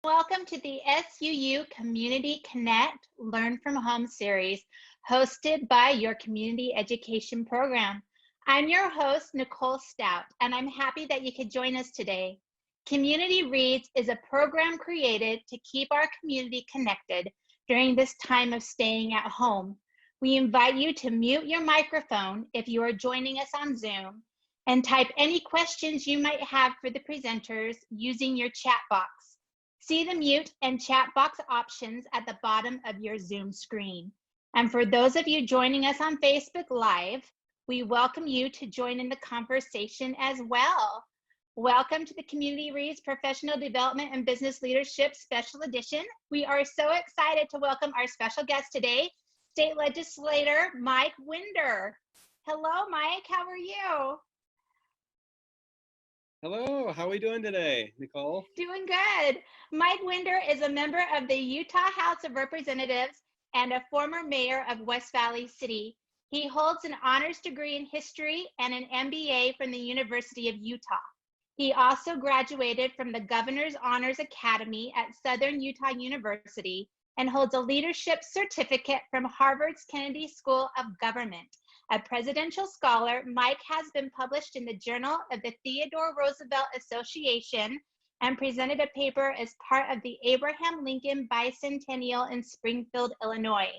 Welcome to the SUU Community Connect Learn from Home series, hosted by your community education program. I'm your host, Nicole Stout, and I'm happy that you could join us today. Community Reads is a program created to keep our community connected during this time of staying at home. We invite you to mute your microphone if you are joining us on Zoom and type any questions you might have for the presenters using your chat box. See the mute and chat box options at the bottom of your Zoom screen. And for those of you joining us on Facebook Live, we welcome you to join in the conversation as well. Welcome to the Community Reads Professional Development and Business Leadership Special Edition. We are so excited to welcome our special guest today, State Legislator Mike Winder. Hello, Mike, how are you? Hello, how are we doing today, Nicole? Doing good. Mike Winder is a member of the Utah House of Representatives and a former mayor of West Valley City. He holds an honors degree in history and an MBA from the University of Utah. He also graduated from the Governor's Honors Academy at Southern Utah University and holds a leadership certificate from Harvard's Kennedy School of Government. A presidential scholar, Mike has been published in the Journal of the Theodore Roosevelt Association and presented a paper as part of the Abraham Lincoln Bicentennial in Springfield, Illinois.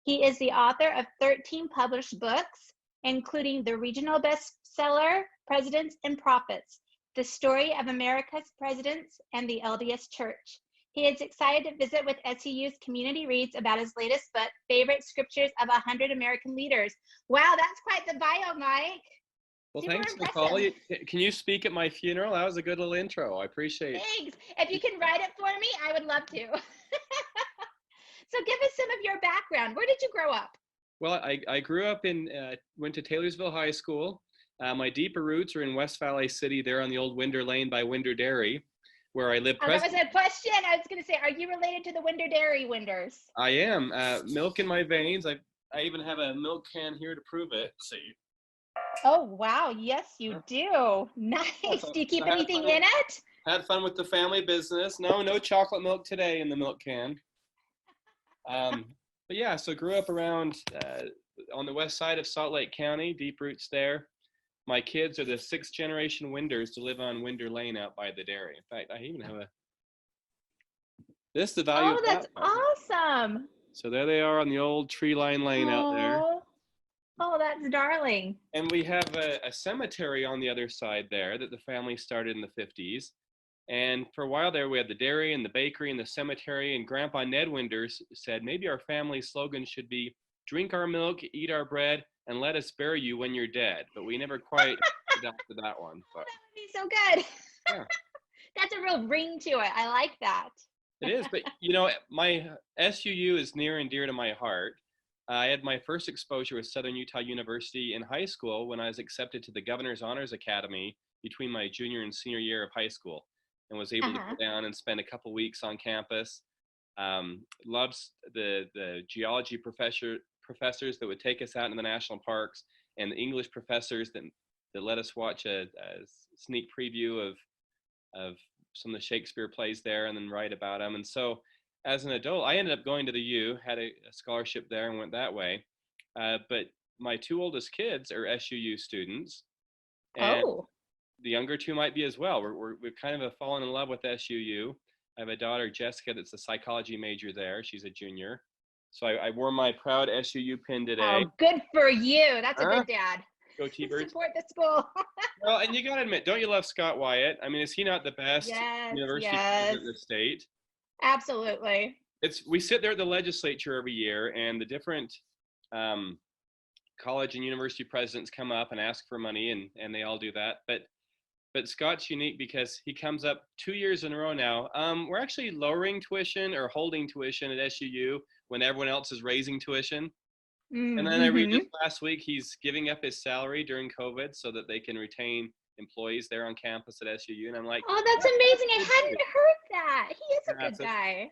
He is the author of 13 published books, including the regional bestseller, Presidents and Prophets, The Story of America's Presidents and the LDS Church. He is excited to visit with SUU's Community Reads about his latest book, Favorite Scriptures of 100 American Leaders. Wow, that's quite the bio, Mike. Well, Super thanks, impressive. Nicole. Can you speak at my funeral? That was a good little intro. I appreciate it. Thanks. If you can write it for me, I would love to. So give us some of your background. Where did you grow up? Well, I grew up went to Taylorsville High School. My deeper roots are in West Valley City, there on the old Winder Lane by Winder Dairy, where I live That was presently. a question. I was going to say, are you related to the Winder Dairy Winders? I am. Milk in my veins. I even have a milk can here to prove it. Let's see. Oh, wow. Yes, you do. Nice. Do you keep anything in it? Had fun with the family business. No chocolate milk today in the milk can. But yeah, so grew up around on the west side of Salt Lake County, deep roots there. My kids are the 6th generation Winders to live on Winder Lane out by the dairy. In fact, I even have this is the value of that. Oh, that's awesome. So there they are on the old tree line lane out there. Oh, that's darling. And we have a cemetery on the other side there that the family started in the 50s. And for a while there, we had the dairy and the bakery and the cemetery. And Grandpa Ned Winders said, maybe our family slogan should be, drink our milk, eat our bread, and let us bury you when you're dead. But we never quite adopted that one. But, that would be so good. Yeah. That's a real ring to it. I like that. It is, but you know, my SUU is near and dear to my heart. I had my first exposure with Southern Utah University in high school when I was accepted to the Governor's Honors Academy between my junior and senior year of high school, and was able to go down and spend a couple weeks on campus. Loves the geology professors that would take us out in the national parks, and the English professors that let us watch a sneak preview of some of the Shakespeare plays there and then write about them. And so as an adult, I ended up going to the U, had a scholarship there and went that way. But my 2 oldest kids are SUU students. And the younger 2 might be as well. We've kind of fallen in love with SUU. I have a daughter, Jessica, that's a psychology major there. She's a junior. So I wore my proud SUU pin today. Oh, good for you. That's a good dad. Go T-Birds. Support the school. Well, and you got to admit, don't you love Scott Wyatt? I mean, is he not the best university president in the state? Absolutely. We sit there at the legislature every year, and the different college and university presidents come up and ask for money, and they all do that. But Scott's unique because he comes up 2 years in a row now. We're actually lowering tuition or holding tuition at SUU when everyone else is raising tuition. Mm-hmm. And then I read just last week, he's giving up his salary during COVID so that they can retain employees there on campus at SUU. And I'm like, oh, that's amazing. I hadn't heard that. He is a good guy.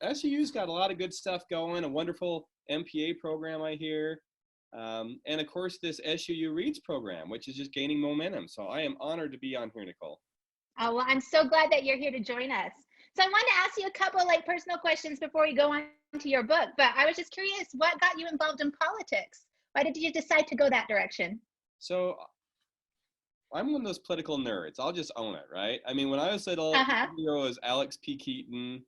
SUU's got a lot of good stuff going, a wonderful MPA program, I hear. And of course, this SUU Reads program, which is just gaining momentum. So I am honored to be on here, Nicole. Oh, well, I'm so glad that you're here to join us. So I wanted to ask you a couple like personal questions before we go on to your book, but I was just curious, what got you involved in politics? Why did you decide to go that direction? So I'm one of those political nerds. I'll just own it, right? I mean, when I was little, Uh-huh. my hero was Alex P. Keaton.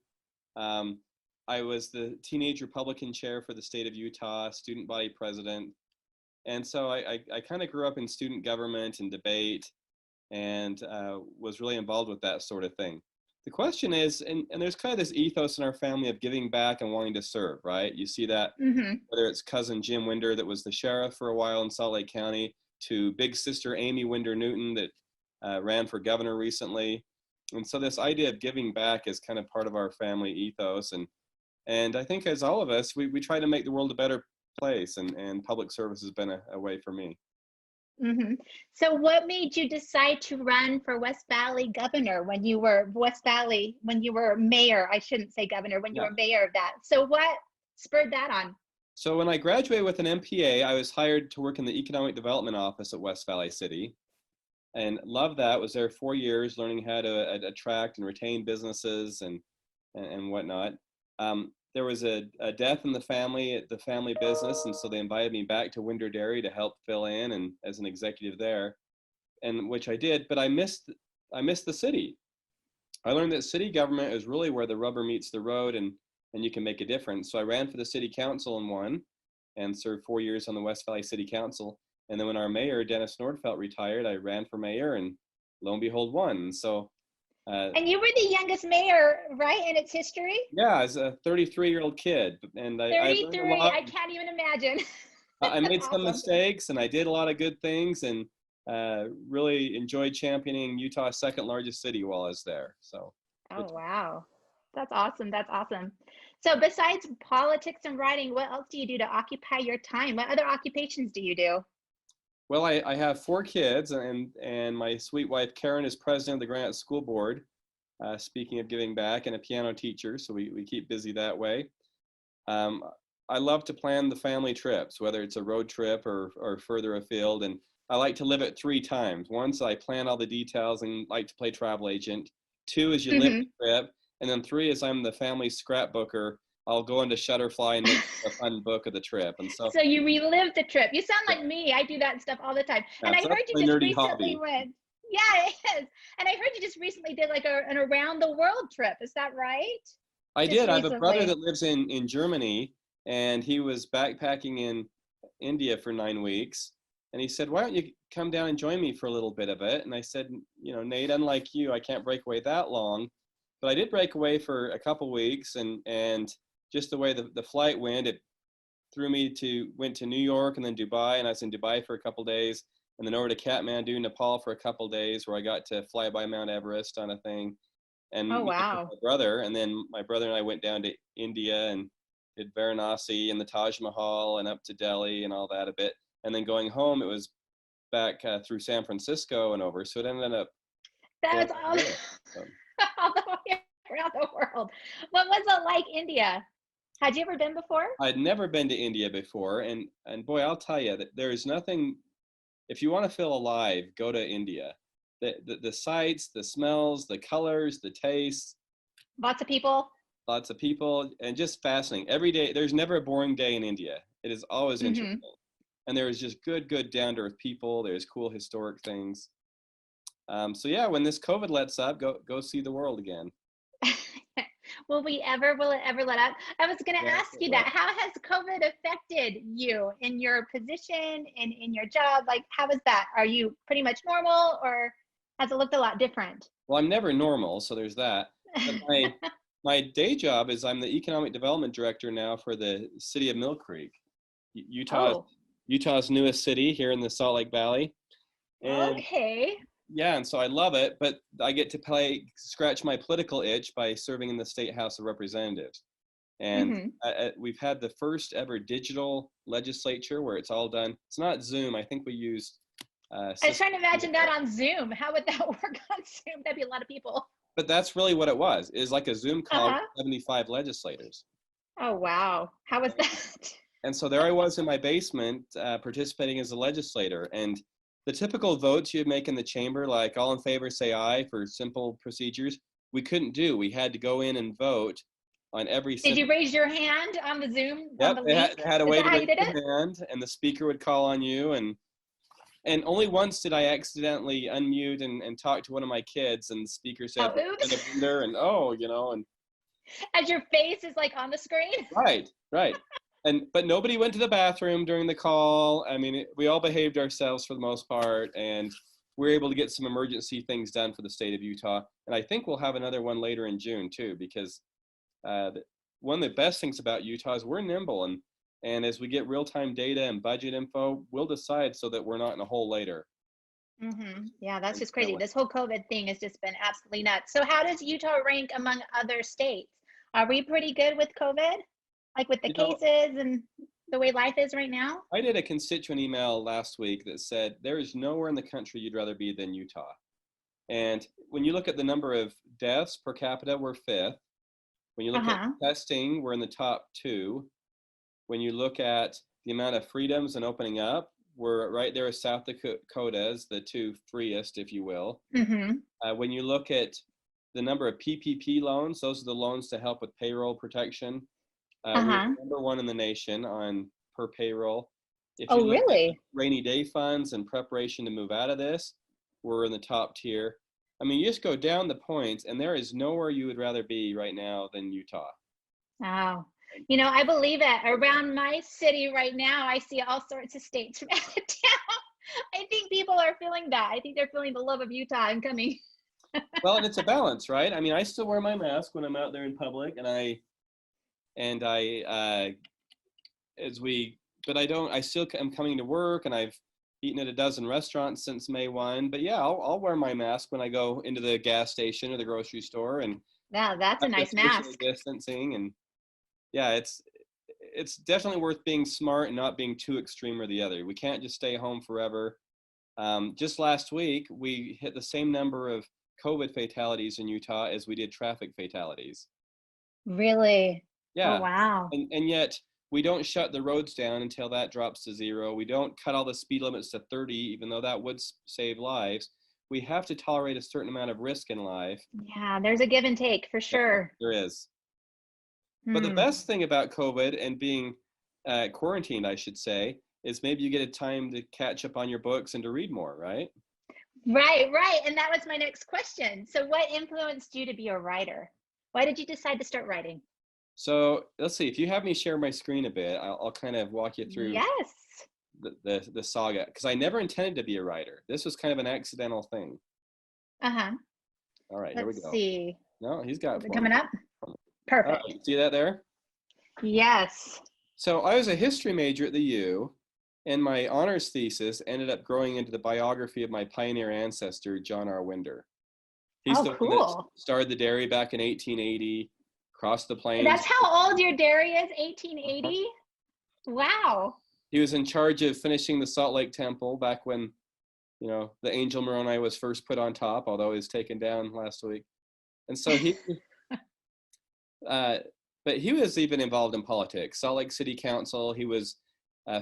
Um, I was the teenage Republican chair for the state of Utah, student body president. And so I kind of grew up in student government and debate and was really involved with that sort of thing. The question is, and there's kind of this ethos in our family of giving back and wanting to serve, right? You see that Mm-hmm. whether it's cousin Jim Winder that was the sheriff for a while in Salt Lake County, to big sister Amy Winder Newton that ran for governor recently. And so this idea of giving back is kind of part of our family ethos. And I think as all of us, we try to make the world a better place, and public service has been a way for me. Mm-hmm. So what made you decide to run for West Valley governor when you were when you were mayor? I shouldn't say governor, when you Yeah. were mayor of that. So what spurred that on? So when I graduated with an MPA, I was hired to work in the Economic Development Office at West Valley City, and loved that. Was there 4 years learning how to attract and retain businesses and whatnot. There was a death in the family business, and so they invited me back to Winder Dairy to help fill in and as an executive there, and which I did. But I missed the city. I learned that city government is really where the rubber meets the road, and you can make a difference. So I ran for the city council and won, and served 4 years on the West Valley City Council. And then when our mayor Dennis Nordfelt retired, I ran for mayor, and lo and behold, won. So. And you were the youngest mayor, right, in its history? Yeah, as a 33-year-old kid, and I learned a 33. lot. I can't even imagine. I made That's some awesome. mistakes, and I did a lot of good things, and really enjoyed championing Utah's second largest city while I was there. So, Oh, wow. That's awesome. That's awesome. So besides politics and writing, what else do you do to occupy your time? What other occupations do you do? well, I have 4 kids, and my sweet wife Karen is president of the Granite School Board. Speaking of giving back, and a piano teacher, so we keep busy that way. Um, I love to plan the family trips, whether it's a road trip or further afield, and I like to live it 3 times. Once I plan all the details and like to play travel agent. 2 is you live Mm-hmm. the trip, and then 3 is I'm the family scrapbooker. I'll go into Shutterfly and make a fun book of the trip, and so So you relive the trip. You sound yeah, like me. I do that stuff all the time. And I that's heard you my just nerdy recently hobby. went. Yeah, it is. And I heard you just recently did like an around the world trip. Is that right? I Just did. I have a brother recently. that lives in Germany, and he was backpacking in India for 9 weeks. And he said, "Why don't you come down and join me for a little bit of it?" And I said, "Nate, unlike you, I can't break away that long." But I did break away for a couple weeks, and just the way the flight went, it went to New York and then Dubai, and I was in Dubai for a couple days, and then over to Kathmandu, Nepal for a couple days, where I got to fly by Mount Everest on a thing Oh, and meet up with wow. my brother. And then my brother and I went down to India and did Varanasi and the Taj Mahal and up to Delhi and all that a bit. And then going home, it was back through San Francisco and over. So it ended up going That's all all, the way. So all the way around the world. What was it like, India? Had you ever been before? I'd never been to India before. And boy, I'll tell you that there is nothing, if you want to feel alive, go to India. The sights, the smells, the colors, the tastes, Lots of people. lots of people, and just fascinating. Every day, there's never a boring day in India. It is always Mm-hmm. interesting. And there is just good down-to-earth people. There's cool historic things. So yeah, when this COVID lets up, go see the world again. Will it ever let up? I was going to Yes, ask it you will. that. How has COVID affected you in your position and in your job? Like, how is that? Are you pretty much normal, or has it looked a lot different? Well, I'm never normal, so there's that. But my day job is I'm the economic development director now for the city of Mill Creek, Utah's Oh, Utah's newest city here in the Salt Lake Valley. And okay. yeah, and so I love it, but I get to scratch my political itch by serving in the State House of Representatives. And Hmm. we've had the first ever digital legislature where it's all done. It's not Zoom. I think we use I was trying Cisco. to imagine that on Zoom. How would that work on Zoom? That'd be a lot of people. But that's really what it was. It was like a Zoom call with Uh-huh. 75 legislators. Oh, wow. How was that? And so there I was in my basement participating as a legislator. And the typical votes you'd make in the chamber, like all in favor, say aye for simple procedures. we couldn't do. We had to go in and vote on every. Did you raise your hand on the Zoom? Yep, On the they link? had a Is way that to how raise you did your it? hand, and the speaker would call on you. And only once did I accidentally unmute and talk to one of my kids, and the speaker said, Oh, oops. and and As your face is like on the screen. right. But nobody went to the bathroom during the call. I mean, we all behaved ourselves for the most part, and we were able to get some emergency things done for the state of Utah. And I think we'll have another one later in June too, because one of the best things about Utah is we're nimble, and as we get real-time data and budget info, we'll decide so that we're not in a hole later. Yeah, that's just crazy. This whole COVID thing has just been absolutely nuts. So how does Utah rank among other states? Are we pretty good with COVID? Like with the cases and the way life is right now? I did a constituent email last week that said there is nowhere in the country you'd rather be than Utah. And when you look at the number of deaths per capita, we're 5th. When you look at testing, we're in the top 2. When you look at the amount of freedoms and opening up, we're right there with South Dakota as the 2 freest, if you will. When you look at the number of PPP loans, those are the loans to help with payroll protection. We're number 1 in the nation on per payroll. If you look at rainy day funds and preparation to move out of this, we're in the top tier. I mean, you just go down the points, and there is nowhere you would rather be right now than Utah. Wow. You know, I believe it. Around my city right now, I see all sorts of states from out of town. I think people are feeling that. I think they're feeling the love of Utah and coming. Well, and it's a balance, right? I mean, I still wear my mask when I'm out there in public, I still am coming to work, and I've eaten at a dozen restaurants since May 1. But yeah, I'll wear my mask when I go into the gas station or the grocery store. And yeah, that's a nice mask. Distancing, and yeah, it's definitely worth being smart and not being too extreme or the other. We can't just stay home forever. Just last week, we hit the same number of COVID fatalities in Utah as we did traffic fatalities. Really? Yeah. Oh, wow. And yet we don't shut the roads down until that drops to 0. We don't cut all the speed limits to 30, even though that would save lives. We have to tolerate a certain amount of risk in life. Yeah, there's a give and take for sure. There is. But the best thing about COVID and being quarantined, I should say, is maybe you get a time to catch up on your books and to read more, right? Right. And that was my next question. So what influenced you to be a writer? Why did you decide to start writing? So let's see, if you have me share my screen a bit, I'll kind of walk you through the saga, because I never intended to be a writer. This was kind of an accidental thing. All right, here we go. Let's see. No, he's got it coming up. Perfect. See that there? Yes. So I was a history major at the U, and my honors thesis ended up growing into the biography of my pioneer ancestor, John R. Winder. He's the one that started the dairy back in 1880, crossed the plains. That's how old your dairy is, 1880? Wow. He was in charge of finishing the Salt Lake Temple back when, the Angel Moroni was first put on top, although he was taken down last week. And so but he was even involved in politics. Salt Lake City Council, he was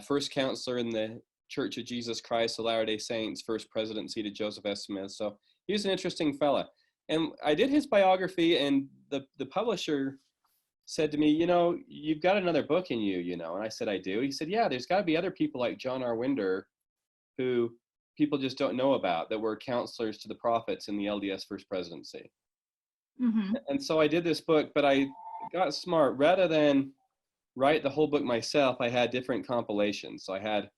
first counselor in the Church of Jesus Christ of Latter-day Saints, first presidency to Joseph S. Smith. So he was an interesting fella. And I did his biography, and the publisher said to me, you've got another book in you, And I said, I do. He said, yeah, there's got to be other people like John R. Winder who people just don't know about, that were counselors to the prophets in the LDS First Presidency. And so I did this book, but I got smart. Rather than write the whole book myself, I had different compilations. So I had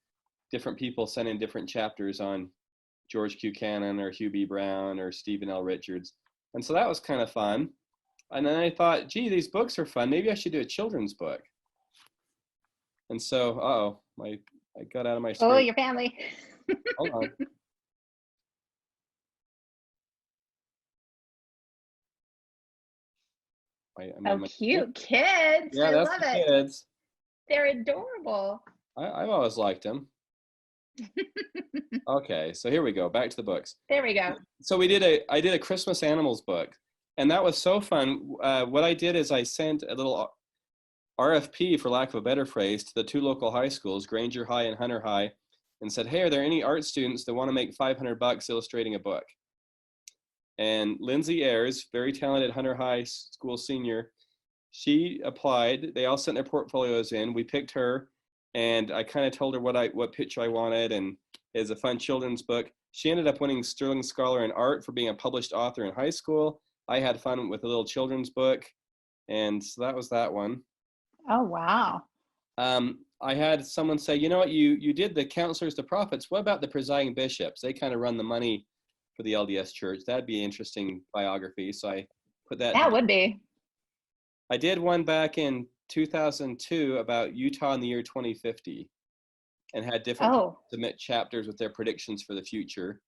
different people send in different chapters on George Q. Cannon or Hugh B. Brown or Stephen L. Richards. And so that was kind of fun. And then I thought, gee, these books are fun. Maybe I should do a children's book. And so, I got out of my screen. Oh, your family. Hold on. Cute kids. Yeah, that's the kids. They're adorable. I've always liked them. Okay, so here we go. Back to the books. There we go. So I did a Christmas animals book, and that was so fun. What I did is I sent a little RFP, for lack of a better phrase, to the 2 local high schools, Granger High and Hunter High, and said, hey, are there any art students that want to make $500 illustrating a book? And Lindsay Ayers, very talented Hunter High School senior, she applied. They all sent their portfolios in. We picked her, and I kind of told her what picture I wanted, and it's a fun children's book. She ended up winning Sterling Scholar in Art for being a published author in high school. I had fun with a little children's book, and so that was that one. Oh, wow. I had someone say, you know what, you did the counselors to prophets. What about the presiding bishops? They kind of run the money for the LDS Church. That'd be an interesting biography. So I put that. That would be. I did one back in 2002 about Utah in the year 2050, and had different people submit chapters with their predictions for the future.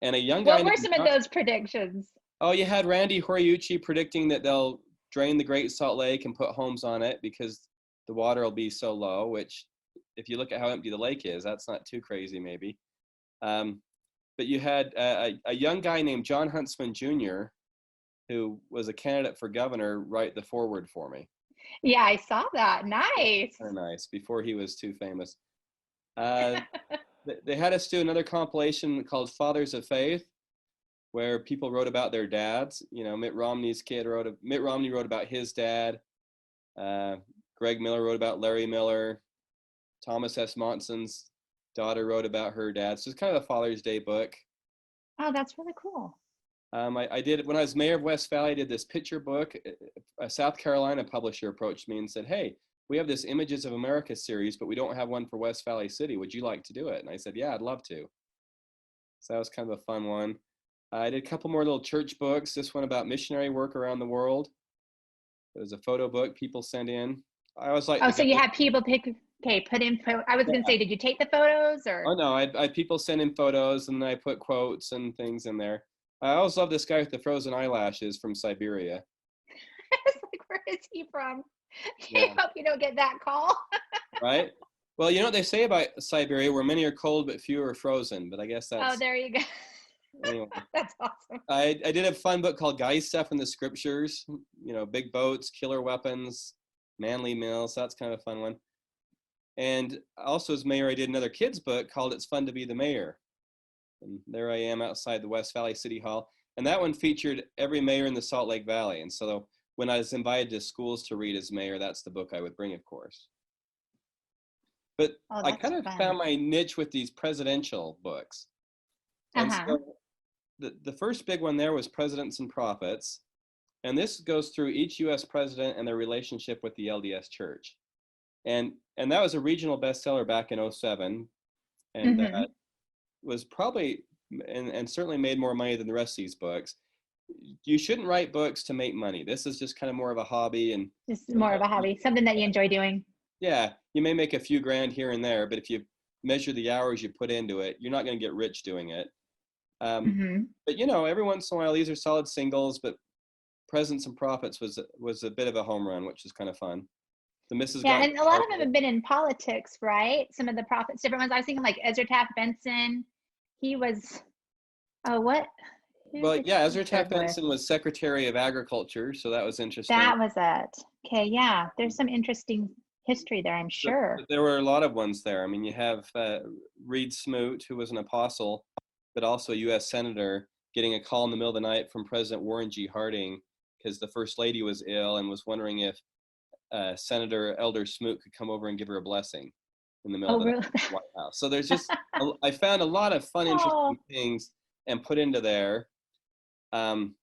And a young guy. What were some of those predictions? Oh, you had Randy Horiuchi predicting that they'll drain the Great Salt Lake and put homes on it because the water will be so low, which if you look at how empty the lake is, that's not too crazy maybe. But you had a young guy named John Huntsman Jr., who was a candidate for governor, write the foreword for me. Yeah, I saw that. Nice. Very nice, before he was too famous. They had us do another compilation called Fathers of Faith, where people wrote about their dads. You know, Mitt Romney wrote about his dad. Greg Miller wrote about Larry Miller. Thomas S. Monson's daughter wrote about her dad. So it's kind of a Father's Day book. Oh, that's really cool. I did, when I was mayor of West Valley, I did this picture book. A South Carolina publisher approached me and said, hey, we have this Images of America series, but we don't have one for West Valley City. Would you like to do it? And I said, yeah, I'd love to. So that was kind of a fun one. I did a couple more little church books. This one about missionary work around the world. It was a photo book people sent in. I always like. Oh, so you had people put in. I was going to say, did you take the photos or? Oh no, I had people send in photos, and I put quotes and things in there. I always love this guy with the frozen eyelashes from Siberia. It's like, where is he from? I hope you don't get that call. Right? Well, you know what they say about Siberia, where many are cold but few are frozen. But I guess that's. Oh, there you go. Anyway. That's awesome. I did a fun book called Guy Stuff in the Scriptures. You know, big boats, killer weapons, manly males. So that's kind of a fun one. And also as mayor, I did another kids book called It's Fun to Be the Mayor. And there I am outside the West Valley City Hall. And that one featured every mayor in the Salt Lake Valley. And so when I was invited to schools to read as mayor, that's the book I would bring, of course. But I kind of found my niche with these presidential books. And so the first big one there was Presidents and Prophets. And this goes through each U.S. president and their relationship with the LDS Church. And that was a regional bestseller back in 2007. And was probably, and certainly made more money than the rest of these books. You shouldn't write books to make money. This is just kind of more of a hobby. And just more of a hobby, something that you enjoy doing. Yeah, you may make a few grand here and there, but if you measure the hours you put into it, you're not going to get rich doing it. But you know, every once in a while, these are solid singles, but Presidents and Prophets was a bit of a home run, which is kind of fun. The Mrs. Yeah, and a lot of them have been in politics, right? Some of the prophets, different ones. I was thinking like Ezra Taft Benson. He was, what? Well, yeah, Ezra Taft Benson was Secretary of Agriculture, so that was interesting. That was it. Okay, yeah, there's some interesting history there, I'm sure. There were a lot of ones there. I mean, you have Reed Smoot, who was an apostle, but also a U.S. Senator, getting a call in the middle of the night from President Warren G. Harding because the First Lady was ill and was wondering if Senator Elder Smoot could come over and give her a blessing in the middle of the night at the White House. So there's just, I found a lot of fun, interesting things and put into there. In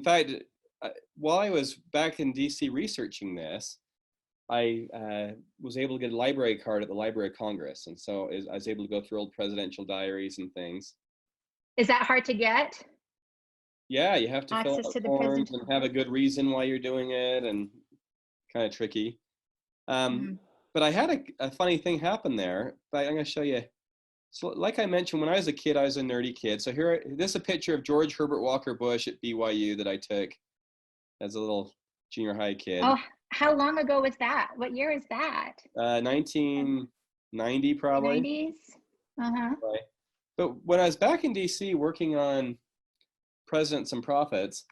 fact, while I was back in DC researching this, I was able to get a library card at the Library of Congress. And so I was able to go through old presidential diaries and things. Is that hard to get? Yeah, you have to fill out the forms and have a good reason why you're doing it, and kind of tricky. But I had a funny thing happen there. But I'm going to show you. So like I mentioned, when I was a kid, I was a nerdy kid. So this is a picture of George Herbert Walker Bush at BYU that I took as a little junior high kid. Oh, how long ago was that? What year is that? 1990 probably. 90s? Right. But when I was back in DC working on Presidents and Prophets,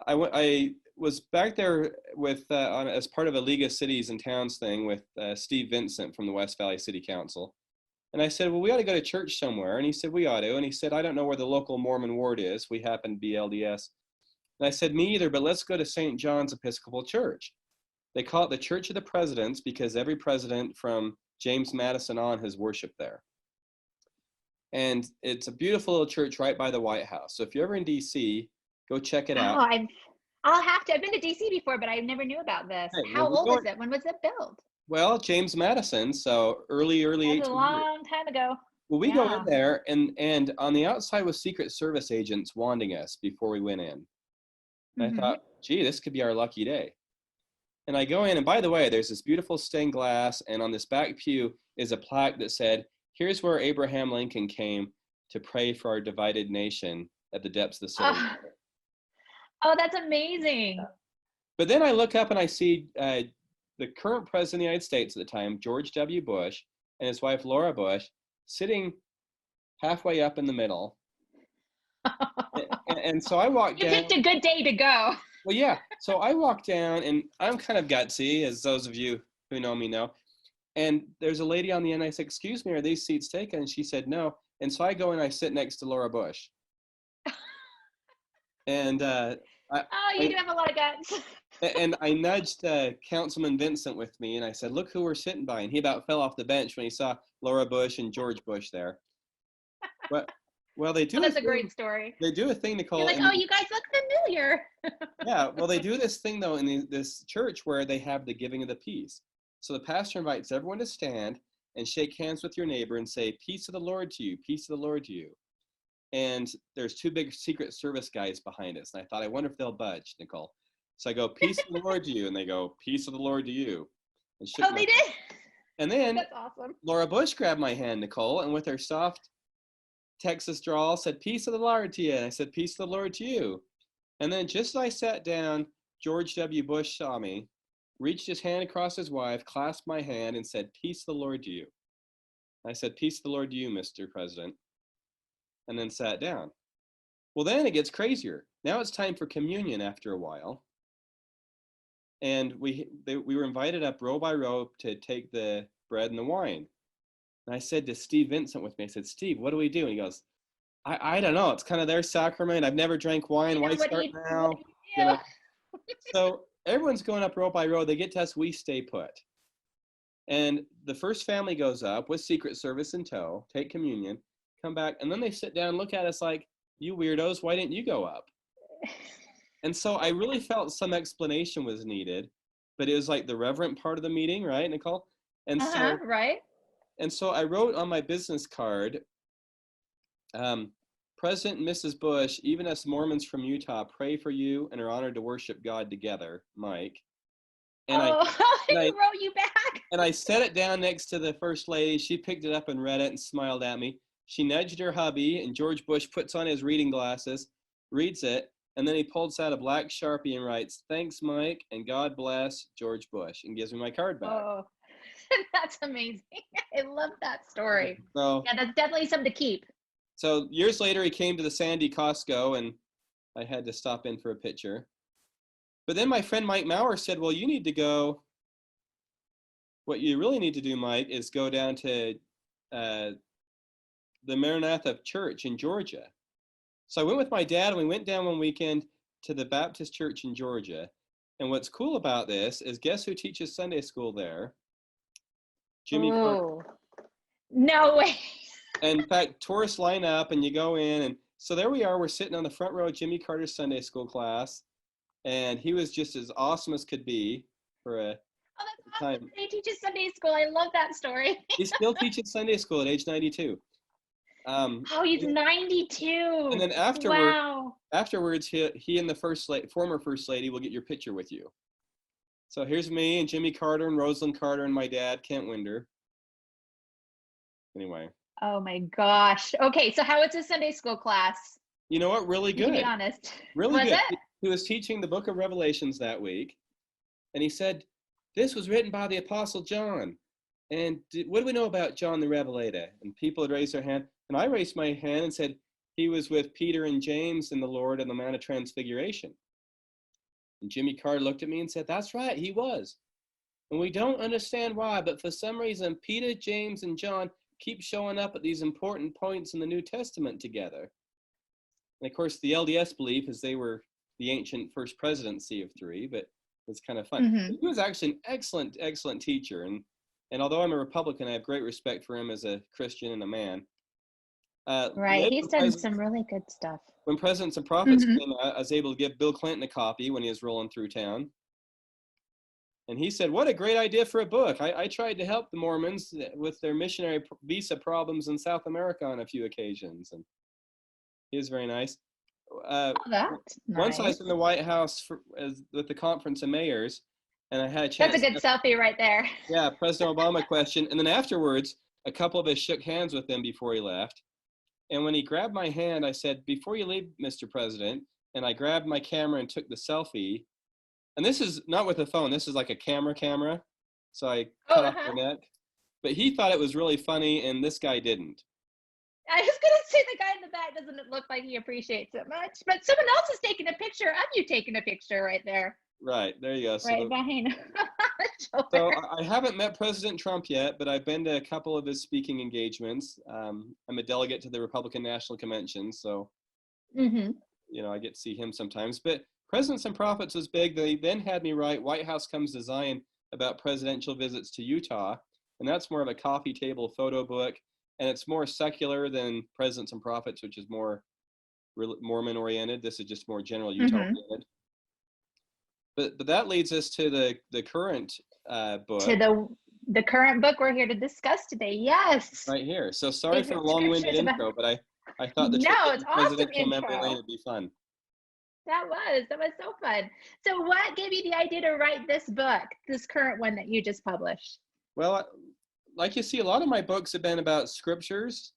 I was back there with as part of a League of Cities and Towns thing with Steve Vincent from the West Valley City Council. And I said, well, we ought to go to church somewhere. And he said, we ought to. And he said, I don't know where the local Mormon ward is. We happen to be LDS. And I said, me either, but let's go to St. John's Episcopal Church. They call it the Church of the Presidents because every president from James Madison on has worshiped there. And it's a beautiful little church right by the White House. So if you're ever in DC, go check it out. I'll have to. I've been to DC before, but I never knew about this. Hey, How old is it? When was it built? Well, James Madison, so early That's 1800s. a long time ago. Well, we go in there, and on the outside was Secret Service agents wanding us before we went in. And I thought, gee, this could be our lucky day. And I go in, and by the way, there's this beautiful stained glass, and on this back pew is a plaque that said, here's where Abraham Lincoln came to pray for our divided nation at the depths of the Civil War. Oh, that's amazing. But then I look up and I see the current president of the United States at the time, George W. Bush, and his wife, Laura Bush, sitting halfway up in the middle. and so I walked down. You picked a good day to go. Well, yeah. So I walked down, and I'm kind of gutsy, as those of you who know me know. And there's a lady on the end. I said, excuse me, are these seats taken? And she said, no. And so I go and I sit next to Laura Bush. And you do have a lot of guts. And I nudged Councilman Vincent with me, and I said, look who we're sitting by. And he about fell off the bench when he saw Laura Bush and George Bush there. But, well, they do. That's a great story. They do a thing to call. You're like, oh, you guys look familiar. Yeah, well, they do this thing, though, in this church where they have the giving of the peace. So the pastor invites everyone to stand and shake hands with your neighbor and say, peace of the Lord to you, peace of the Lord to you. And there's two big Secret Service guys behind us. And I thought, I wonder if they'll budge, Nicole. So I go, peace of the Lord to you. And they go, peace of the Lord to you. And they did? And then that's awesome. Laura Bush grabbed my hand, Nicole, and with her soft Texas drawl said, peace of the Lord to you. And I said, peace of the Lord to you. And then just as I sat down, George W. Bush saw me, reached his hand across his wife, clasped my hand, and said, peace of the Lord to you. I said, peace of the Lord to you, Mr. President. And then sat down. Well, then it gets crazier. Now it's time for communion after a while. And we were invited up row by row to take the bread and the wine. And I said to Steve Vincent with me, I said, Steve, what do we do? And he goes, I don't know. It's kind of their sacrament. I've never drank wine. Why start now? You know? So everyone's going up row by row. They get to us, we stay put. And the first family goes up with Secret Service in tow, take communion, come back, and then they sit down and look at us like, you weirdos, why didn't you go up? And so I really felt some explanation was needed, but it was like the reverent part of the meeting, right, Nicole? And right. And so I wrote on my business card, President and Mrs. Bush, even us Mormons from Utah, pray for you and are honored to worship God together, Mike. And I wrote you back. And I set it down next to the first lady. She picked it up and read it and smiled at me. She nudged her hubby, and George Bush puts on his reading glasses, reads it, and then he pulls out a black Sharpie and writes, thanks, Mike, and God bless George Bush, and gives me my card back. Oh, that's amazing. I love that story. So, yeah, that's definitely something to keep. So years later, he came to the Sandy Costco, and I had to stop in for a picture. But then my friend Mike Maurer said, well, you need to go. What you really need to do, Mike, is go down to the Maranatha Church in Georgia. So I went with my dad, and we went down one weekend to the Baptist Church in Georgia. And what's cool about this is, guess who teaches Sunday school there? Jimmy Carter. No way. And in fact, tourists line up, and you go in, and so there we are. We're sitting on the front row of Jimmy Carter's Sunday school class, and he was just as awesome as could be for a that's awesome. He teaches Sunday school. I love that story. He still teaches Sunday school at age 92. He's 92. And then afterwards, he and the former first lady will get your picture with you. So here's me and Jimmy Carter and Rosalind Carter and my dad, Kent Winder. Anyway. Oh my gosh. Okay, so how was his Sunday school class? You know what? Really good. To be honest. Really good. He was teaching the book of Revelations that week. And he said, this was written by the Apostle John. And what do we know about John the Revelator? And people had raised their hand. And I raised my hand and said, he was with Peter and James and the Lord on the Mount of Transfiguration. And Jimmy Carter looked at me and said, that's right, he was. And we don't understand why, but for some reason, Peter, James, and John keep showing up at these important points in the New Testament together. And of course, the LDS belief is they were the ancient first presidency of three, but it's kind of fun. Mm-hmm. He was actually an excellent, excellent teacher. And although I'm a Republican, I have great respect for him as a Christian and a man. Right. He's done some really good stuff. When Presidents and Prophets Mm-hmm. came out, I was able to give Bill Clinton a copy when he was rolling through town. And he said, what a great idea for a book. I tried to help the Mormons with their missionary visa problems in South America on a few occasions. And he was very nice. That's once nice. I was in the White House with the Conference of Mayors, and I had a chance. That's a good selfie right there. Yeah, President Obama question. And then afterwards, a couple of us shook hands with him before he left. And when he grabbed my hand, I said, before you leave, Mr. President, and I grabbed my camera and took the selfie. And this is not with a phone. This is like a camera. So I cut off the neck. But he thought it was really funny, and this guy didn't. I was going to say the guy in the back doesn't look like he appreciates it much, but someone else is taking a picture of you taking a picture right there. Right, there you go. Right behind. So I haven't met President Trump yet, but I've been to a couple of his speaking engagements. I'm a delegate to the Republican National Convention, so mm-hmm. you know, I get to see him sometimes. But Presidents and Prophets was big. They then had me write White House Comes to Zion about presidential visits to Utah, and that's more of a coffee table photo book, and it's more secular than Presidents and Prophets, which is more Mormon oriented. This is just more general Utah oriented. But that leads us to the current book. To the current book we're here to discuss today. Yes. Right here. So sorry for the long-winded intro, but I thought the it's awesome presidential intro. memory lane would be fun. That was so fun. So what gave you the idea to write this book, this current one that you just published? Well, like you see, a lot of my books have been about scriptures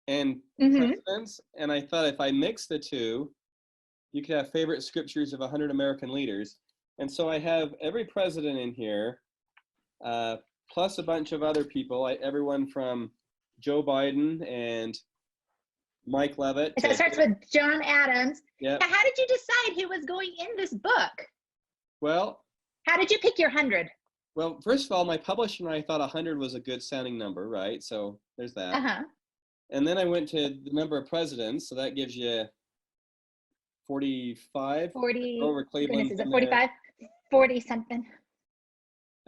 and presidents, and I thought if I mix the two, you could have favorite scriptures of 100 American leaders. And so I have every president in here, plus a bunch of other people, everyone from Joe Biden and Mike Leavitt. So it starts with John Adams. Yeah. How did you decide who was going in this book? Well, how did you pick your 100? Well, first of all, my publisher and I thought 100 was a good sounding number, right? So there's that. And then I went to the number of presidents, so that gives you 45. 40. Grover Cleveland. Goodness, is it 45? 40 something.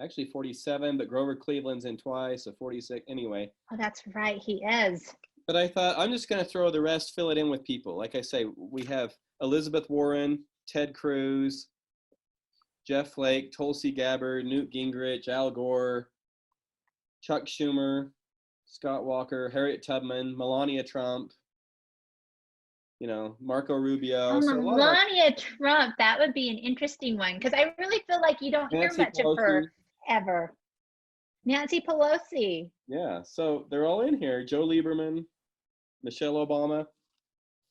Actually 47, but Grover Cleveland's in twice, so 46. Anyway. Oh, that's right. He is. But I thought I'm just going to throw the rest, fill it in with people. Like I say, we have Elizabeth Warren, Ted Cruz, Jeff Flake, Tulsi Gabbard, Newt Gingrich, Al Gore, Chuck Schumer, Scott Walker, Harriet Tubman, Melania Trump, you know, Marco Rubio. Oh, so Melania Trump, that would be an interesting one, because I really feel like you don't hear much of her ever. Nancy Pelosi. Yeah, so they're all in here. Joe Lieberman, Michelle Obama.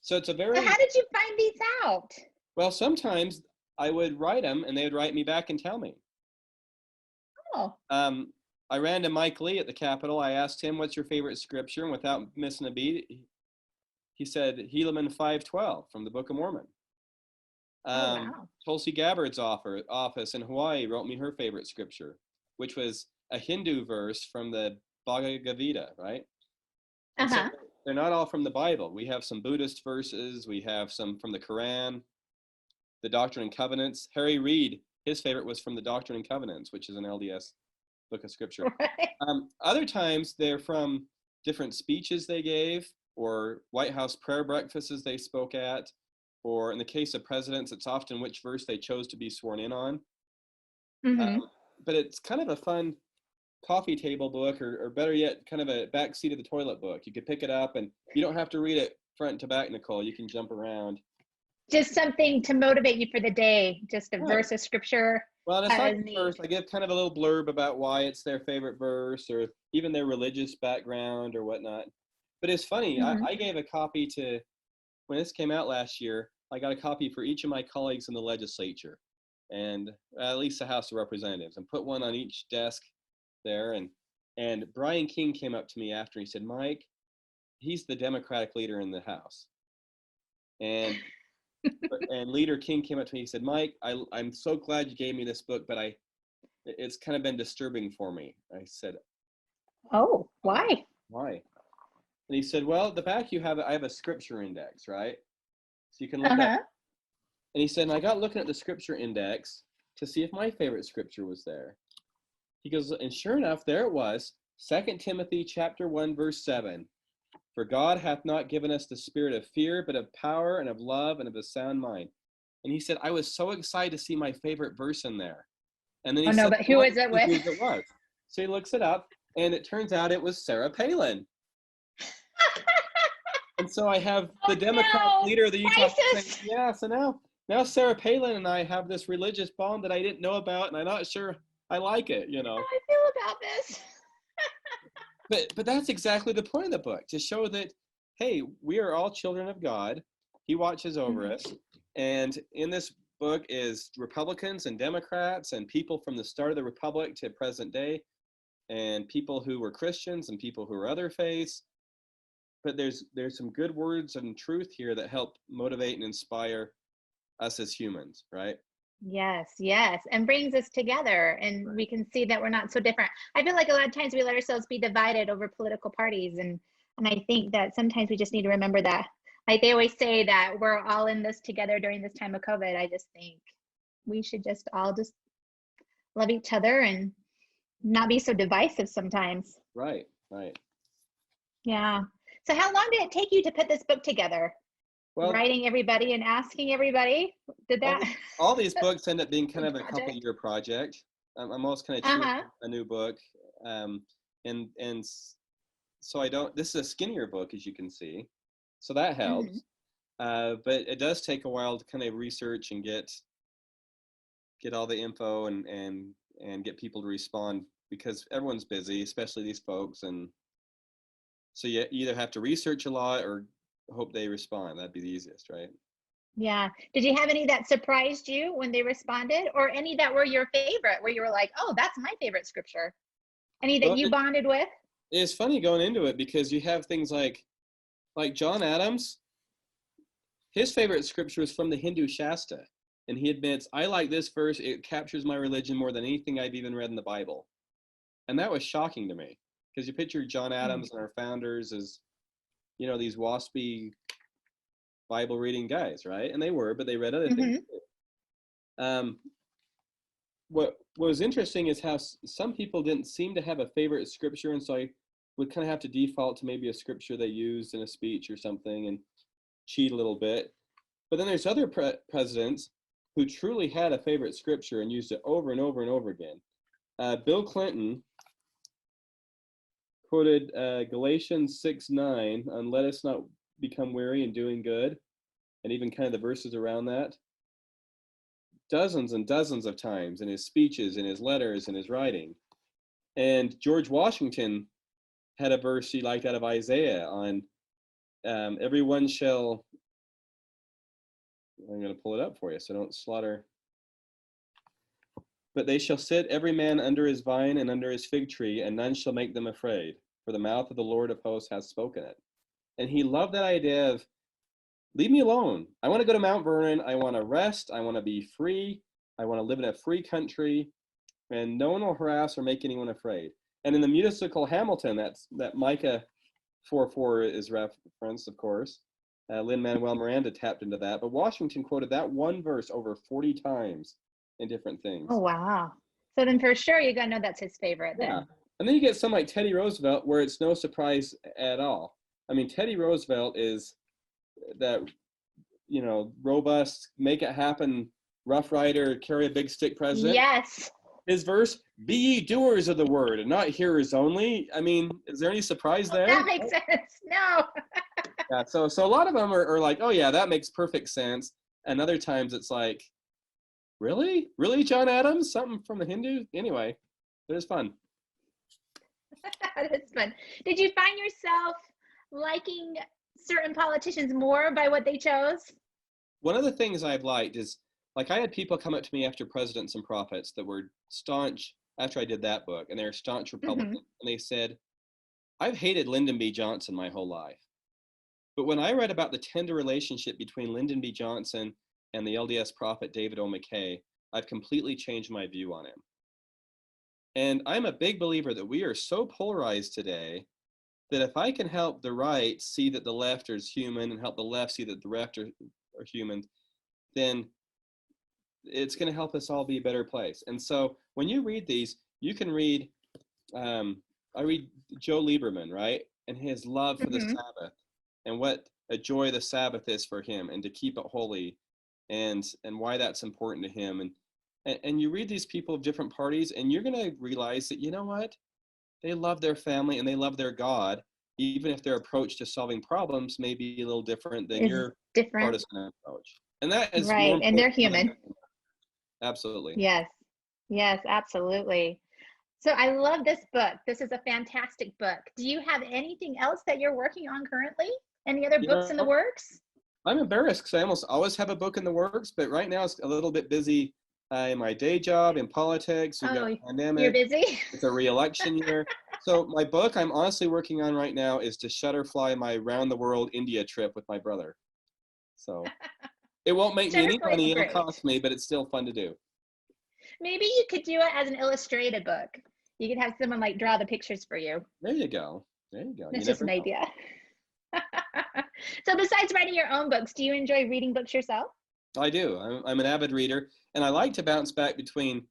So it's a very... So how did you find these out? Well, sometimes I would write them, and they would write me back and tell me. Oh. I ran to Mike Lee at the Capitol. I asked him, what's your favorite scripture? And without missing a beat, he said, Helaman 5:12 from the Book of Mormon. Wow. Tulsi Gabbard's office in Hawaii wrote me her favorite scripture, which was a Hindu verse from the Bhagavad Gita, right? So they're not all from the Bible. We have some Buddhist verses. We have some from the Quran, the Doctrine and Covenants. Harry Reid, his favorite was from the Doctrine and Covenants, which is an LDS book of scripture. Right. Other times they're from different speeches they gave, or White House prayer breakfasts they spoke at, or in the case of presidents, it's often which verse they chose to be sworn in on. But it's kind of a fun coffee table book, or better yet, kind of a backseat of the toilet book. You could pick it up, and you don't have to read it front to back, Nicole. You can jump around. Just something to motivate you for the day, just a verse of scripture. Well, and it's not a verse. I give kind of a little blurb about why it's their favorite verse, or even their religious background or whatnot. But it's funny, I gave a copy to, when this came out last year, I got a copy for each of my colleagues in the legislature, and at least the House of Representatives, and put one on each desk there. And Brian King came up to me after, he said, Mike, he's the Democratic leader in the House. And Leader King came up to me, he said, Mike, I'm so glad you gave me this book, but it's kind of been disturbing for me. I said, oh, why? Why? And he said, well, at the back I have a scripture index, right? So you can look up. Uh-huh. And he said, and I got looking at the scripture index to see if my favorite scripture was there. He goes, and sure enough, there it was, 2 Timothy chapter 1, verse 7. For God hath not given us the spirit of fear, but of power and of love and of a sound mind. And he said, I was so excited to see my favorite verse in there. And then he Oh no, said, but who is it with? Who it was. So he looks it up, and it turns out it was Sarah Palin. And so I have the Democratic leader of the Utah saying, yeah, so now Sarah Palin and I have this religious bond that I didn't know about, and I'm not sure I like it, you know. How I feel about this. But that's exactly the point of the book, to show that, hey, we are all children of God. He watches over us. And in this book is Republicans and Democrats and people from the start of the Republic to present day, and people who were Christians and people who were other faiths. But there's some good words and truth here that help motivate and inspire us as humans, right? Yes, and brings us together, and we can see that we're not so different. I feel like a lot of times we let ourselves be divided over political parties, and I think that sometimes we just need to remember that. Like they always say that we're all in this together during this time of COVID. I just think we should just all just love each other and not be so divisive sometimes. Right. Yeah. So how long did it take you to put this book together? Well, writing everybody and asking everybody? Did that? All these books end up being kind of a couple-year project. I'm always kind of choosing a new book. And so this is a skinnier book, as you can see. So that helps. But it does take a while to kind of research and get all the info and get people to respond, because everyone's busy, especially these folks. And so you either have to research a lot or hope they respond. That'd be the easiest, right? Yeah. Did you have any that surprised you when they responded, or any that were your favorite, where you were like, oh, that's my favorite scripture? Any that you bonded with? It's funny going into it, because you have things like John Adams. His favorite scripture is from the Hindu Shasta. And he admits, I like this verse. It captures my religion more than anything I've even read in the Bible. And that was shocking to me, because you picture John Adams and our founders as, you know, these waspy Bible reading guys, right? And they were, but they read other things. What was interesting is how some people didn't seem to have a favorite scripture, and so I would kind of have to default to maybe a scripture they used in a speech or something and cheat a little bit. But then there's other presidents who truly had a favorite scripture and used it over and over and over again. Bill Clinton quoted Galatians 6:9 on let us not become weary in doing good, and even kind of the verses around that, dozens and dozens of times in his speeches, in his letters, in his writing. And George Washington had a verse he liked out of Isaiah on everyone shall, I'm going to pull it up for you so don't slaughter. But they shall sit every man under his vine and under his fig tree, and none shall make them afraid, for the mouth of the Lord of hosts hath spoken it. And he loved that idea of, leave me alone. I want to go to Mount Vernon. I want to rest. I want to be free. I want to live in a free country, and no one will harass or make anyone afraid. And in the musical Hamilton, that Micah 4:4 is referenced, of course. Lin-Manuel Miranda tapped into that, but Washington quoted that one verse over 40 times in different things. Oh, wow. So then for sure you got to know that's his favorite then. Yeah. And then you get some like Teddy Roosevelt, where it's no surprise at all. I mean, Teddy Roosevelt is that, you know, robust, make it happen, rough rider, carry a big stick president. Yes. His verse, be ye doers of the word and not hearers only. I mean, is there any surprise there? That makes sense. No. Yeah, so a lot of them are like, oh yeah, that makes perfect sense. And other times it's like, really? Really, John Adams? Something from the Hindu? Anyway, it was fun. That's fun. Did you find yourself liking certain politicians more by what they chose? One of the things I've liked is, like, I had people come up to me after Presidents and Prophets that were staunch, after I did that book, and they were staunch Republicans, and they said, I've hated Lyndon B. Johnson my whole life. But when I read about the tender relationship between Lyndon B. Johnson and the LDS prophet David O. McKay, I've completely changed my view on him. And I'm a big believer that we are so polarized today that if I can help the right see that the left is human and help the left see that the left are human, then it's going to help us all be a better place. And so when you read these, you can read, I read Joe Lieberman, right? And his love for the Sabbath and what a joy the Sabbath is for him and to keep it holy and why that's important to him. And you read these people of different parties and you're going to realize that, you know what? They love their family and they love their God, even if their approach to solving problems may be a little different than your partisan approach. And that is right. more And they're human. Absolutely. Yes. Yes, absolutely. So I love this book. This is a fantastic book. Do you have anything else that you're working on currently? Any other books in the works? I'm embarrassed because I almost always have a book in the works, but right now it's a little bit busy in my day job, in politics. We've got a pandemic. You're busy? It's a re-election year. So my book I'm honestly working on right now is to shutterfly my round-the-world India trip with my brother. So it won't make me any money, it'll cost me, but it's still fun to do. Maybe you could do it as an illustrated book. You could have someone like draw the pictures for you. There you go. There you go. That's just an idea. So besides writing your own books, do you enjoy reading books yourself? I do. I'm an avid reader, and I like to bounce back between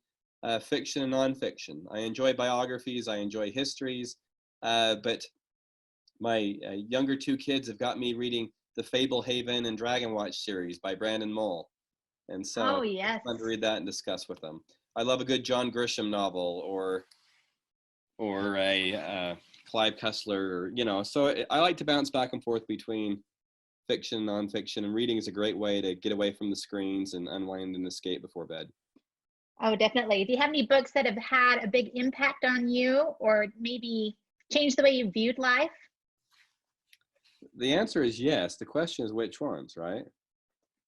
fiction and nonfiction. I enjoy biographies. I enjoy histories, but my younger two kids have got me reading the Fablehaven and Dragon Watch series by Brandon Mull. And so it's fun to read that and discuss with them. I love a good John Grisham novel or a Clive Cussler, you know. So I like to bounce back and forth between fiction and nonfiction, and reading is a great way to get away from the screens and unwind and escape before bed. Oh, definitely. Do you have any books that have had a big impact on you or maybe changed the way you viewed life? The answer is yes. The question is which ones, right?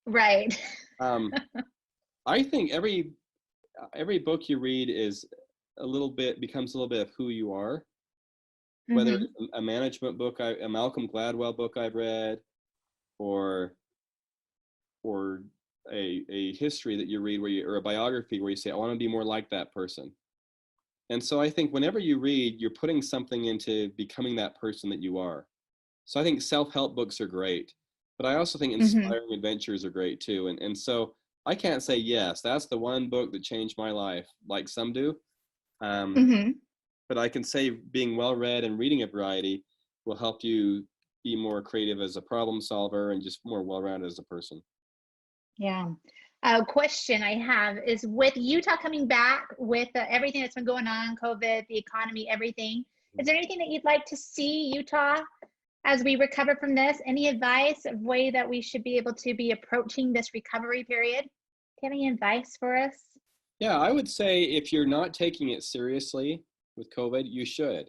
Right. I think every book you read is becomes a little bit of who you are. Whether it's a management book, a Malcolm Gladwell book I've read, or a history that you read or a biography where you say, I want to be more like that person. And so I think whenever you read, you're putting something into becoming that person that you are. So I think self-help books are great, but I also think inspiring adventures are great too. And so I can't say, yes, that's the one book that changed my life like some do. But I can say being well-read and reading a variety will help you be more creative as a problem solver and just more well-rounded as a person. Yeah. A question I have is, with Utah coming back with everything that's been going on, COVID, the economy, everything, is there anything that you'd like to see Utah as we recover from this? Any advice of way that we should be able to be approaching this recovery period? Do you have any advice for us? Yeah, I would say if you're not taking it seriously with COVID, you should.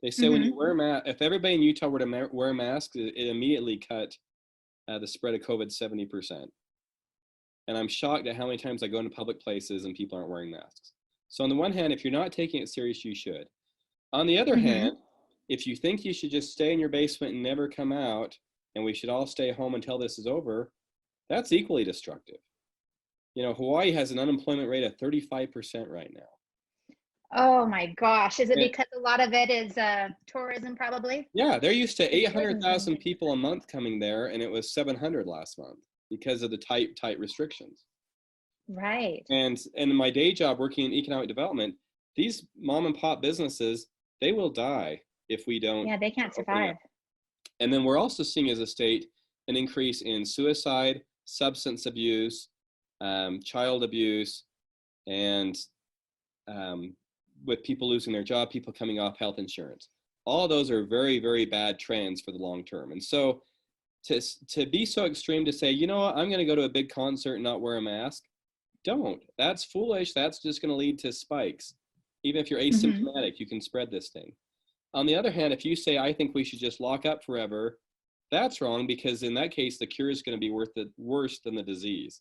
They say when you wear a mask, if everybody in Utah were to wear masks, it immediately cut the spread of COVID 70%. And I'm shocked at how many times I go into public places and people aren't wearing masks. So on the one hand, if you're not taking it serious, you should. On the other hand, if you think you should just stay in your basement and never come out, and we should all stay home until this is over, that's equally destructive. You know, Hawaii has an unemployment rate of 35% right now. Oh my gosh. Is it because a lot of it is tourism probably? Yeah, they're used to 800,000 people a month coming there, and it was 700 last month because of the tight restrictions. Right. And in my day job working in economic development, these mom and pop businesses, they will die if we don't. Yeah, they can't survive. And then we're also seeing as a state an increase in suicide, substance abuse, child abuse, and with people losing their job, people coming off health insurance. All of those are very, very bad trends for the long term. And so to be so extreme to say, you know what, I'm going to go to a big concert and not wear a mask, don't. That's foolish. That's just going to lead to spikes. Even if you're asymptomatic, you can spread this thing. On the other hand, if you say, I think we should just lock up forever, that's wrong, because in that case, the cure is going to be worse than the disease.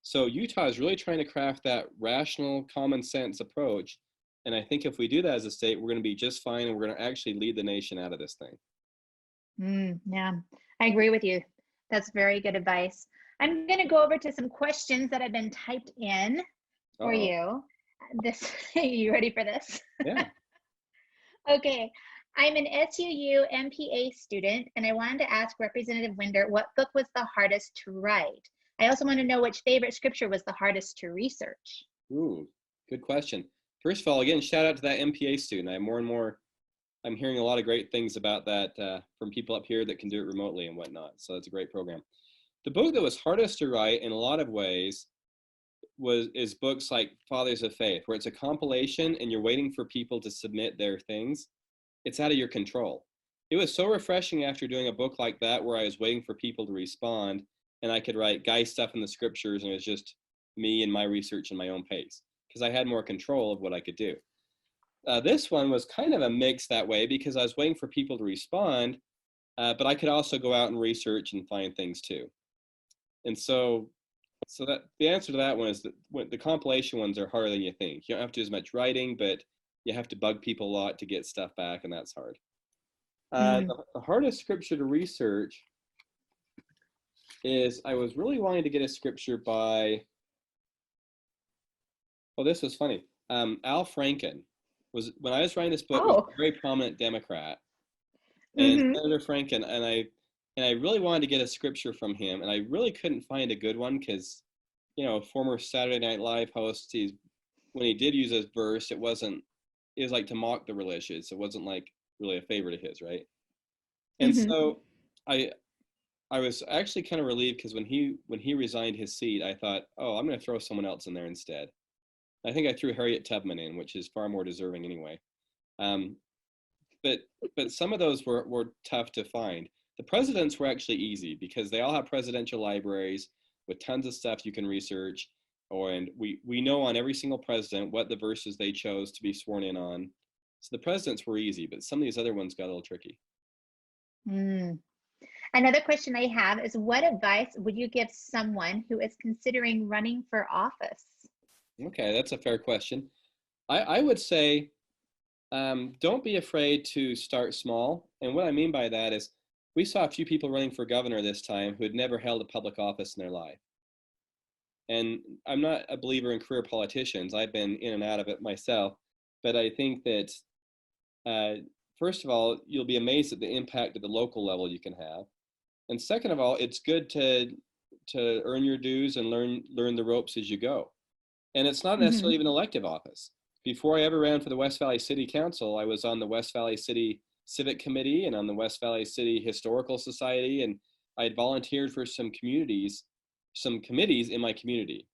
So Utah is really trying to craft that rational, common sense approach. And I think if we do that as a state, we're going to be just fine, and we're going to actually lead the nation out of this thing. Yeah, I agree with you. That's very good advice. I'm going to go over to some questions that have been typed in for you. Are you ready for this? Yeah. Okay. I'm an SUU MPA student, and I wanted to ask Representative Winder what book was the hardest to write. I also want to know which favorite scripture was the hardest to research. Ooh, good question. First of all, again, shout out to that MPA student. I'm hearing a lot of great things about that from people up here that can do it remotely and whatnot. So that's a great program. The book that was hardest to write in a lot of ways is books like Fathers of Faith, where it's a compilation and you're waiting for people to submit their things. It's out of your control. It was so refreshing after doing a book like that where I was waiting for people to respond and I could write guy stuff in the scriptures and it was just me and my research and my own pace because I had more control of what I could do. This one was kind of a mix that way because I was waiting for people to respond, but I could also go out and research and find things too. And so that the answer to that one is that the compilation ones are harder than you think. You don't have to do as much writing, but you have to bug people a lot to get stuff back, and that's hard. The hardest scripture to research is I was really wanting to get a scripture by, oh, this was funny. Al Franken was, when I was writing this book, was a very prominent Democrat. And Senator Franken, and I really wanted to get a scripture from him, and I really couldn't find a good one because, you know, former Saturday Night Live host, when he did use a verse, it was like to mock the religious. It wasn't like really a favorite of his, right? And so I was actually kind of relieved because when he resigned his seat, I thought, oh, I'm going to throw someone else in there instead. I think I threw Harriet Tubman in, which is far more deserving anyway. But some of those were tough to find. The presidents were actually easy because they all have presidential libraries with tons of stuff you can research. And we know on every single president what the verses they chose to be sworn in on. So the presidents were easy, but some of these other ones got a little tricky. Another question I have is, what advice would you give someone who is considering running for office? Okay, that's a fair question. I would say, don't be afraid to start small. And what I mean by that is we saw a few people running for governor this time who had never held a public office in their life. And I'm not a believer in career politicians. I've been in and out of it myself. But I think that, first of all, you'll be amazed at the impact at the local level you can have. And second of all, it's good to earn your dues and learn the ropes as you go. And it's not necessarily even elective office. Before I ever ran for the West Valley City Council, I was on the West Valley City Civic Committee and on the West Valley City Historical Society, and I had volunteered for some committees in my community.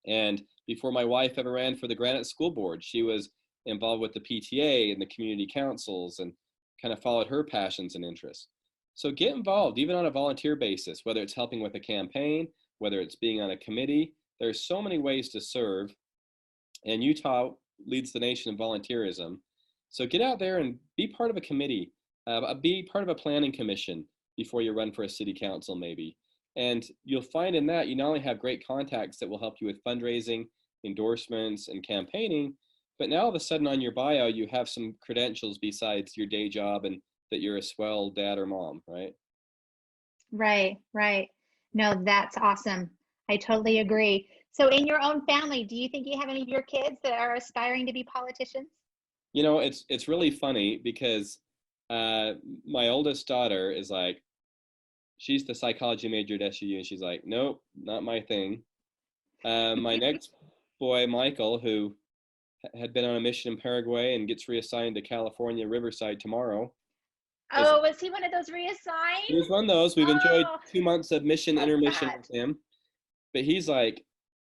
And before my wife ever ran for the Granite School Board, she was involved with the PTA and the community councils and kind of followed her passions and interests. So get involved, even on a volunteer basis, whether it's helping with a campaign, whether it's being on a committee. There's so many ways to serve. And Utah leads the nation in volunteerism. So get out there and be part of a committee, be part of a planning commission before you run for a city council maybe. And you'll find in that you not only have great contacts that will help you with fundraising, endorsements, and campaigning, but now all of a sudden on your bio, you have some credentials besides your day job and that you're a swell dad or mom, right? Right. No, that's awesome. I totally agree. So in your own family, do you think you have any of your kids that are aspiring to be politicians? You know, it's really funny because my oldest daughter is like, she's the psychology major at SUU, and she's like, nope, not my thing. My next boy, Michael, who had been on a mission in Paraguay and gets reassigned to California, Riverside tomorrow. Oh, was he one of those reassigned? He was one of those. We've enjoyed 2 months of intermission with him. But he's like,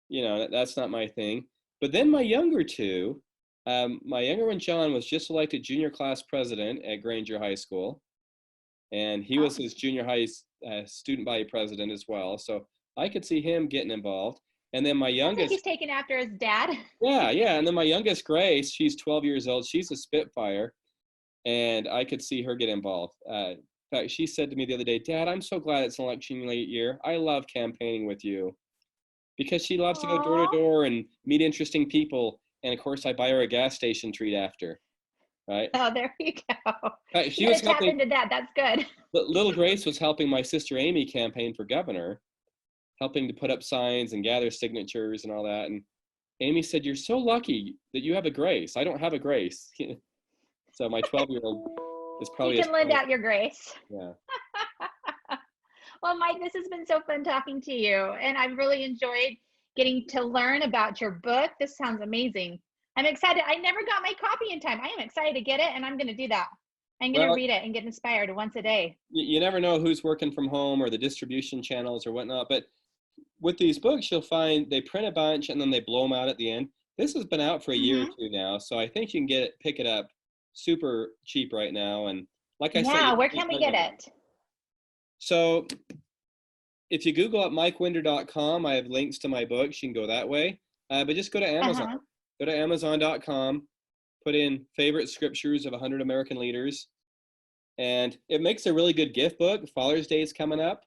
you know, that's not my thing. But then my younger two, my younger one, John, was just elected junior class president at Granger High School. And he was his junior high student body president as well. So I could see him getting involved. And then my youngest. He's taken after his dad. Yeah. And then my youngest, Grace, she's 12 years old. She's a Spitfire. And I could see her get involved. In fact, she said to me the other day, Dad, I'm so glad it's an election year. I love campaigning with you. Because she loves to go door to door and meet interesting people. And of course, I buy her a gas station treat after, right? Oh, there you go. She was tap into that. That's good. But little Grace was helping my sister Amy campaign for governor, helping to put up signs and gather signatures and all that. And Amy said, "You're so lucky that you have a Grace. I don't have a Grace." So my 12-year-old It's You probably can lend out your grace. yeah. Well, Mike, this has been so fun talking to you, and I've really enjoyed getting to learn about your book. This sounds amazing. I'm excited. I never got my copy in time. I am excited to get it, and I'm going to do that. I'm going to Well, read it and get inspired once a day. you never know who's working from home or the distribution channels or whatnot. But with these books, you'll find they print a bunch and then they blow them out at the end. This has been out for a year or two now, so I think you can pick it up super cheap right now. And like I said, Yeah, where can we get it? So if you Google up MikeWinder.com, I have links to my books. You can go that way. But just go to Amazon. Uh-huh. Go to Amazon.com, put in favorite scriptures of 100 American leaders, and it makes a really good gift book. Father's Day is coming up.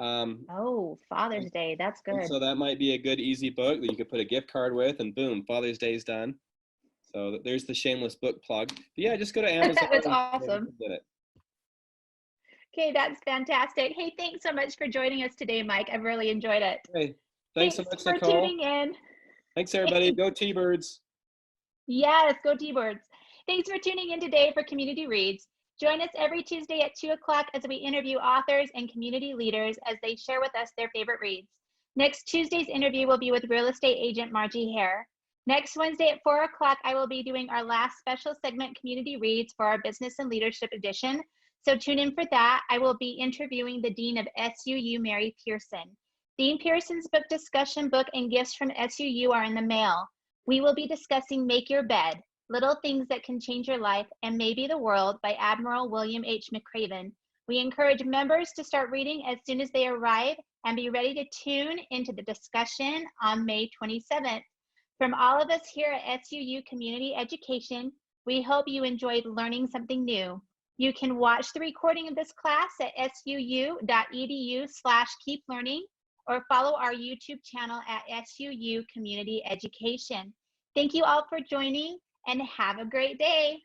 Oh, Father's Day. That's And good. so that might be a good, easy book that you could put a gift card with, and boom, Father's Day is done. So there's the shameless book plug. But yeah, just go to Amazon. That's awesome. Get it. Okay, that's fantastic. Hey, thanks so much for joining us today, Mike. I've really enjoyed it. Hey, thanks so much, for Nicole. tuning in. Thanks, everybody. Go T-Birds. Yes, go T-Birds. Thanks for tuning in today for Community Reads. Join us every Tuesday at 2 o'clock as we interview authors and community leaders as they share with us their favorite reads. Next Tuesday's interview will be with real estate agent Margie Hare. Next Wednesday at 4 o'clock, I will be doing our last special segment, Community Reads, for our Business and Leadership edition. So tune in for that. I will be interviewing the Dean of SUU, Mary Pearson. Dean Pearson's book discussion book and gifts from SUU are in the mail. We will be discussing Make Your Bed, Little Things That Can Change Your Life and Maybe the World by Admiral William H. McCraven. We encourage members to start reading as soon as they arrive and be ready to tune into the discussion on May 27th. From all of us here at SUU Community Education, we hope you enjoyed learning something new. You can watch the recording of this class at suu.edu/keeplearning or follow our YouTube channel at SUU Community Education. Thank you all for joining and have a great day.